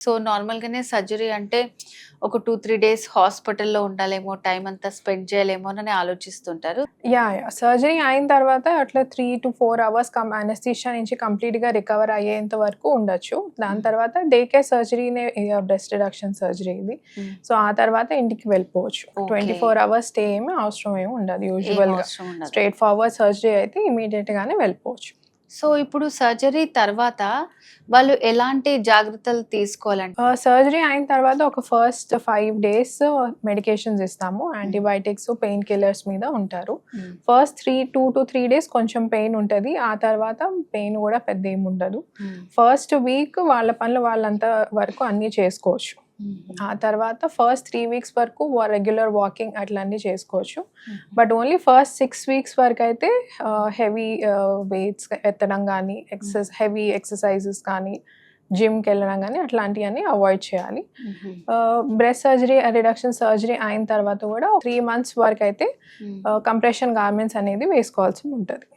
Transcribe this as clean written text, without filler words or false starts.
So నార్మల్‌గానే surgery అంటే ఒక 2, 3 డేస్ హాస్పిటల్‌లో ఉండాలేమో, టైమ్ అంతా స్పెండ్ చేయాలేమోనని ఆలోచిస్తుంటారు. యాహ్! సర్జరీ అయిన తర్వాత అట్లా 3-4 అవర్స్ అనెస్థీషియా నుంచి కంప్లీట్‌గా రికవర్ అయ్యేంత వరకు ఉండొచ్చు. దాని తర్వాత డే కేర్ సర్జరీనే బ్రెస్ట్ రిడక్షన్ సర్జరీ ఇది. హ్మ్. సో, ఆ తర్వాత ఇంటికి వెళ్ళిపోవచ్చు. ఓకే. 24 అవర్స్ స్టే అవసరం ఏమి ఉండదు ఏం యూజువల్‌గా. అవసరం ఉండదు. స్ట్రెయిట్ ఫార్వర్డ్ సర్జరీ అయితే ఇమ్మీడియేట్‌గానే వెళ్ళిపోవచ్చు. సో ఇప్పుడు సర్జరీ తర్వాత వాళ్ళు ఎలాంటి జాగ్రత్తలు తీసుకోవాలండి? సర్జరీ అయిన తర్వాత ఒక ఫస్ట్ 5 డేస్ మెడికేషన్స్ ఇస్తాము. యాంటీబయాటిక్స్, పెయిన్ కిల్లర్స్ మీద ఉంటారు. హ్మ్. ఫస్ట్ 2-3 డేస్ కొంచెం పెయిన్ ఉంటది. ఆ తర్వాత పెయిన్ కూడా పెద్ద ఏమి ఉండదు. హ్మ్. ఫస్ట్ వీక్ వాళ్ళ పనులు వాళ్ళంత వరకు అన్నీ చేసుకోవచ్చు. ఆ తర్వాత ఫస్ట్ 3 వీక్స్ వరకు రెగ్యులర్ వాకింగ్ అట్లన్నీ చేసుకోవచ్చు. బట్ ఓన్లీ ఫస్ట్ 6 వీక్స్ వరకు అయితే హెవీ వెయిట్స్ ఎత్తడం కానీ, హెవీ ఎక్సర్సైజెస్ కానీ, జిమ్కి వెళ్ళడం కానీ అట్లాంటివన్నీ అవాయిడ్ చేయాలి. బ్రెస్ట్ సర్జరీ రిడక్షన్ సర్జరీ అయిన తర్వాత కూడా 3 మంత్స్ వరకు అయితే కంప్రెషన్ గార్మెంట్స్ అనేది వేసుకోవాల్సి ఉంటుంది.